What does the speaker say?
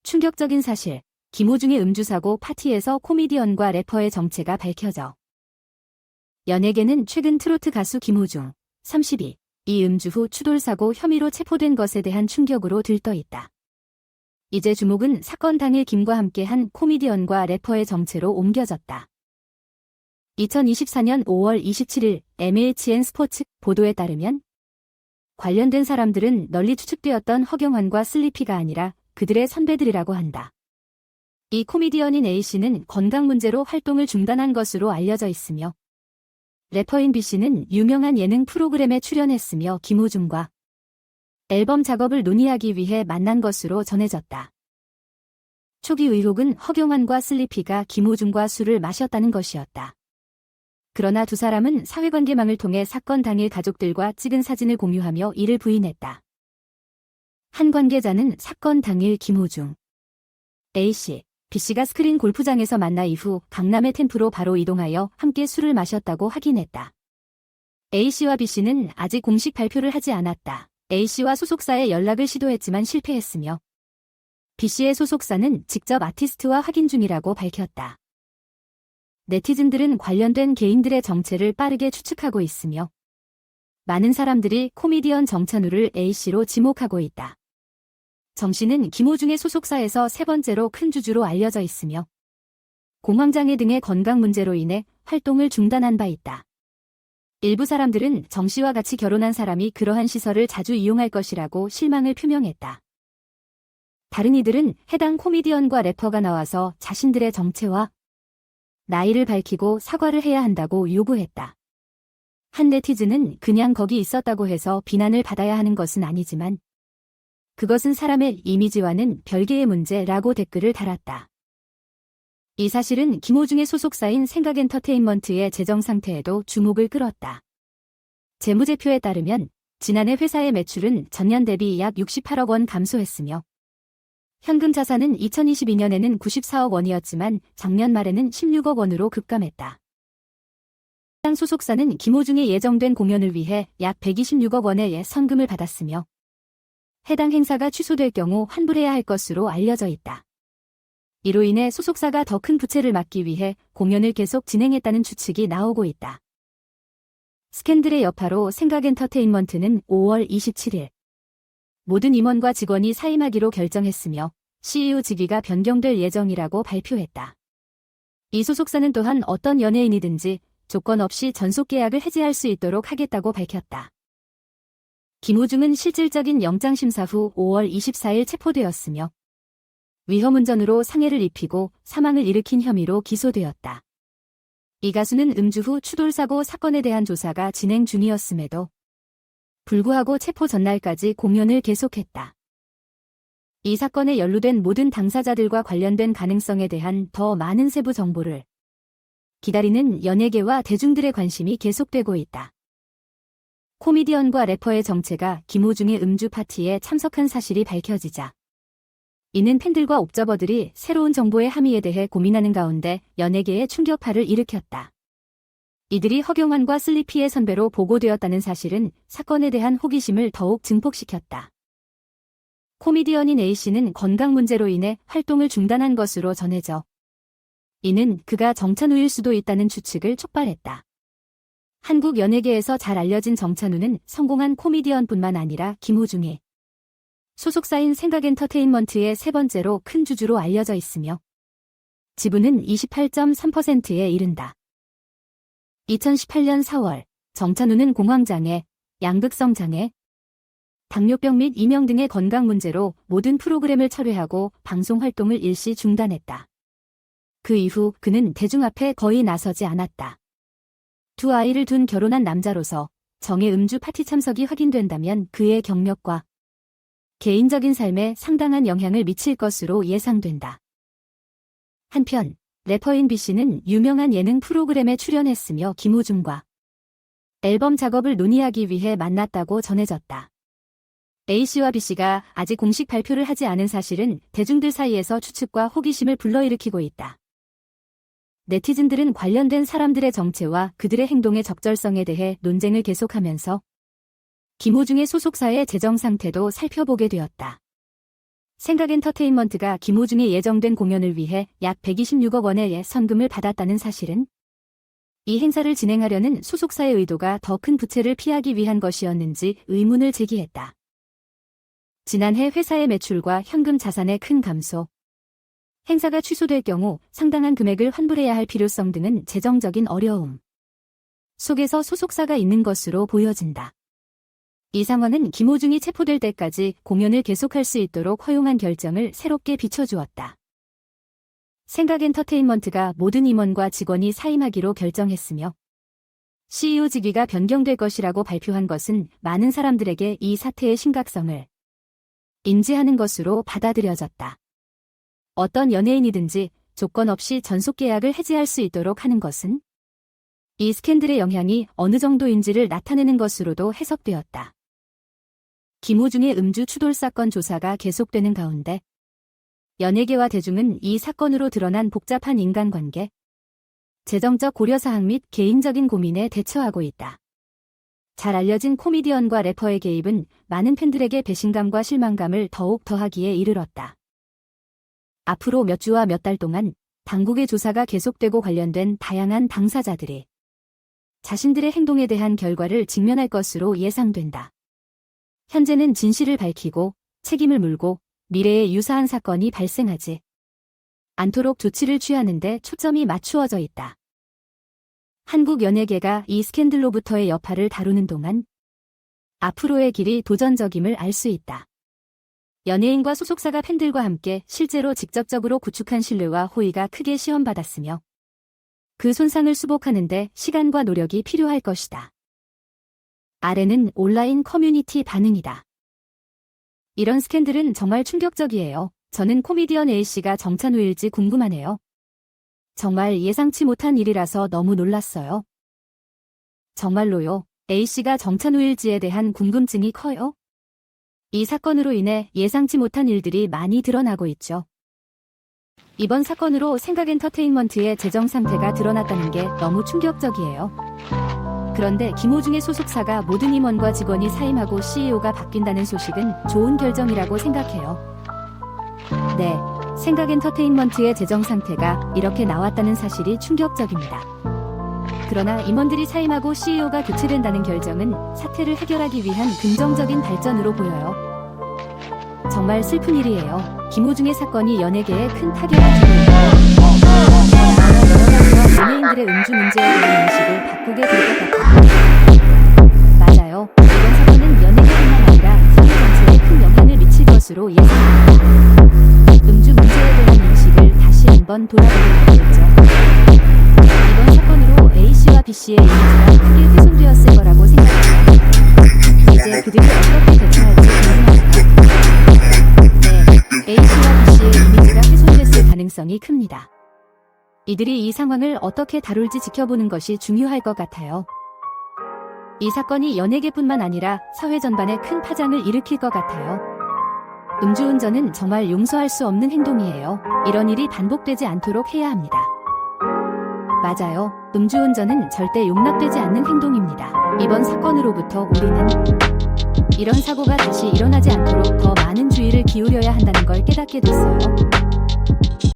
충격적인 사실, 김호중의 음주사고 파티에서 코미디언과 래퍼의 정체가 밝혀져. 연예계는 최근 트로트 가수 김호중, 32, 이 음주 후 추돌사고 혐의로 체포된 것에 대한 충격으로 들떠있다. 이제 주목은 사건 당일 김과 함께한 코미디언과 래퍼의 정체로 옮겨졌다. 2024년 5월 27일 MHN 스포츠 보도에 따르면 관련된 사람들은 널리 추측되었던 허경환과 슬리피가 아니라 그들의 선배들이라고 한다. 이 코미디언인 A씨는 건강 문제로 활동을 중단한 것으로 알려져 있으며 래퍼인 B씨는 유명한 예능 프로그램에 출연했으며 김호중과 앨범 작업을 논의하기 위해 만난 것으로 전해졌다. 초기 의혹은 허경환과 슬리피가 김호중과 술을 마셨다는 것이었다. 그러나 두 사람은 사회관계망을 통해 사건 당일 가족들과 찍은 사진을 공유하며 이를 부인했다. 한 관계자는 사건 당일 김호중, A씨, B씨가 스크린 골프장에서 만나 이후 강남의 템프로 바로 이동하여 함께 술을 마셨다고 확인했다. A씨와 B씨는 아직 공식 발표를 하지 않았다. A씨와 소속사에 연락을 시도했지만 실패했으며 B씨의 소속사는 직접 아티스트와 확인 중이라고 밝혔다. 네티즌들은 관련된 개인들의 정체를 빠르게 추측하고 있으며 많은 사람들이 코미디언 정찬우를 A씨로 지목하고 있다. 정씨는 김호중의 소속사에서 세 번째로 큰 주주로 알려져 있으며 공황장애 등의 건강 문제로 인해 활동을 중단한 바 있다. 일부 사람들은 정씨와 같이 결혼한 사람이 그러한 시설을 자주 이용할 것이라고 실망을 표명했다. 다른 이들은 해당 코미디언과 래퍼가 나와서 자신들의 정체와 나이를 밝히고 사과를 해야 한다고 요구했다. 한 네티즌은 그냥 거기 있었다고 해서 비난을 받아야 하는 것은 아니지만 그것은 사람의 이미지와는 별개의 문제라고 댓글을 달았다. 이 사실은 김호중의 소속사인 생각엔터테인먼트의 재정 상태에도 주목을 끌었다. 재무제표에 따르면 지난해 회사의 매출은 전년 대비 약 68억 원 감소했으며 현금 자산은 2022년에는 94억 원이었지만 작년 말에는 16억 원으로 급감했다. 해당 소속사는 김호중의 예정된 공연을 위해 약 126억 원의 선금을 받았으며 해당 행사가 취소될 경우 환불해야 할 것으로 알려져 있다. 이로 인해 소속사가 더 큰 부채를 막기 위해 공연을 계속 진행했다는 추측이 나오고 있다. 스캔들의 여파로 생각엔터테인먼트는 5월 27일 모든 임원과 직원이 사임하기로 결정했으며 CEO 직위가 변경될 예정이라고 발표했다. 이 소속사는 또한 어떤 연예인이든지 조건 없이 전속 계약을 해지할 수 있도록 하겠다고 밝혔다. 김호중은 실질적인 영장심사 후 5월 24일 체포되었으며 위험운전으로 상해를 입히고 사망을 일으킨 혐의로 기소되었다. 이 가수는 음주 후 추돌사고 사건에 대한 조사가 진행 중이었음에도 불구하고 체포 전날까지 공연을 계속했다. 이 사건에 연루된 모든 당사자들과 관련된 가능성에 대한 더 많은 세부 정보를 기다리는 연예계와 대중들의 관심이 계속되고 있다. 코미디언과 래퍼의 정체가 김호중의 음주 파티에 참석한 사실이 밝혀지자 이는 팬들과 옵저버들이 새로운 정보의 함의에 대해 고민하는 가운데 연예계에 충격파를 일으켰다. 이들이 허경환과 슬리피의 선배로 보고되었다는 사실은 사건에 대한 호기심을 더욱 증폭시켰다. 코미디언인 A씨는 건강 문제로 인해 활동을 중단한 것으로 전해져 이는 그가 정찬우일 수도 있다는 추측을 촉발했다. 한국 연예계에서 잘 알려진 정찬우는 성공한 코미디언뿐만 아니라 김호중의 소속사인 생각엔터테인먼트의 세 번째로 큰 주주로 알려져 있으며 지분은 28.3%에 이른다. 2018년 4월 정찬우는 공황장애, 양극성 장애, 당뇨병 및 이명 등의 건강 문제로 모든 프로그램을 철회하고 방송 활동을 일시 중단했다. 그 이후 그는 대중 앞에 거의 나서지 않았다. 두 아이를 둔 결혼한 남자로서 정의 음주 파티 참석이 확인된다면 그의 경력과 개인적인 삶에 상당한 영향을 미칠 것으로 예상된다. 한편 래퍼인 B씨는 유명한 예능 프로그램에 출연했으며 김호중과 앨범 작업을 논의하기 위해 만났다고 전해졌다. A씨와 B씨가 아직 공식 발표를 하지 않은 사실은 대중들 사이에서 추측과 호기심을 불러일으키고 있다. 네티즌들은 관련된 사람들의 정체와 그들의 행동의 적절성에 대해 논쟁을 계속하면서 김호중의 소속사의 재정 상태도 살펴보게 되었다. 생각엔터테인먼트가 김호중의 예정된 공연을 위해 약 126억 원의 선금을 받았다는 사실은 이 행사를 진행하려는 소속사의 의도가 더 큰 부채를 피하기 위한 것이었는지 의문을 제기했다. 지난해 회사의 매출과 현금 자산의 큰 감소, 행사가 취소될 경우 상당한 금액을 환불해야 할 필요성 등은 재정적인 어려움 속에서 소속사가 있는 것으로 보여진다. 이 상황은 김호중이 체포될 때까지 공연을 계속할 수 있도록 허용한 결정을 새롭게 비춰주었다. 생각엔터테인먼트가 모든 임원과 직원이 사임하기로 결정했으며 CEO 직위가 변경될 것이라고 발표한 것은 많은 사람들에게 이 사태의 심각성을 인지하는 것으로 받아들여졌다. 어떤 연예인이든지 조건 없이 전속 계약을 해지할 수 있도록 하는 것은 이 스캔들의 영향이 어느 정도인지를 나타내는 것으로도 해석되었다. 김호중의 음주 추돌 사건 조사가 계속되는 가운데 연예계와 대중은 이 사건으로 드러난 복잡한 인간관계, 재정적 고려사항 및 개인적인 고민에 대처하고 있다. 잘 알려진 코미디언과 래퍼의 개입은 많은 팬들에게 배신감과 실망감을 더욱 더하기에 이르렀다. 앞으로 몇 주와 몇 달 동안 당국의 조사가 계속되고 관련된 다양한 당사자들이 자신들의 행동에 대한 결과를 직면할 것으로 예상된다. 현재는 진실을 밝히고 책임을 물고 미래에 유사한 사건이 발생하지 않도록 조치를 취하는 데 초점이 맞추어져 있다. 한국 연예계가 이 스캔들로부터의 여파를 다루는 동안 앞으로의 길이 도전적임을 알 수 있다. 연예인과 소속사가 팬들과 함께 실제로 직접적으로 구축한 신뢰와 호의가 크게 시험받았으며 그 손상을 수복하는 데 시간과 노력이 필요할 것이다. 아래는 온라인 커뮤니티 반응이다. 이런 스캔들은 정말 충격적이에요. 저는 코미디언 A씨가 정찬 후일지 궁금하네요. 정말 예상치 못한 일이라서 너무 놀랐어요. 정말로요. A씨가 정찬 후일지에 대한 궁금증이 커요. 이 사건으로 인해 예상치 못한 일들이 많이 드러나고 있죠. 이번 사건으로 생각엔터테인먼트의 재정 상태가 드러났다는 게 너무 충격적이에요. 그런데 김호중의 소속사가 모든 임원과 직원이 사임하고 CEO가 바뀐다는 소식은 좋은 결정이라고 생각해요. 네, 생각엔터테인먼트의 재정 상태가 이렇게 나왔다는 사실이 충격적입니다. 그러나 임원들이 사임하고 CEO가 교체된다는 결정은 사태를 해결하기 위한 긍정적인 발전으로 보여요. 정말 슬픈 일이에요. 김호중의 사건이 연예계에 큰 타격을 주고 있고 연예인들의 음주 문제에 대한 인식을 바꾸게 될 것 같아요. 맞아요. 이번 사건은 연예계뿐만 아니라 사회 전체에 큰 영향을 미칠 것으로 예상됩니다. 음주 문제에 대한 인식을 다시 한번 돌아보게 되겠죠. 이번 사건으로 A씨와 B씨의 이미지가 크게 훼손되었을 거라고 생각해요. 이제 그들이 어떻게 대처할지 궁금합니다. 네, A씨와 B씨의 이미지가 훼손됐을 가능성이 큽니다. 이들이 이 상황을 어떻게 다룰지 지켜보는 것이 중요할 것 같아요. 이 사건이 연예계뿐만 아니라 사회 전반에 큰 파장을 일으킬 것 같아요. 음주운전은 정말 용서할 수 없는 행동이에요. 이런 일이 반복되지 않도록 해야 합니다. 맞아요. 음주운전은 절대 용납되지 않는 행동입니다. 이번 사건으로부터 우리는 이런 사고가 다시 일어나지 않도록 더 많은 주의를 기울여야 한다는 걸 깨닫게 됐어요.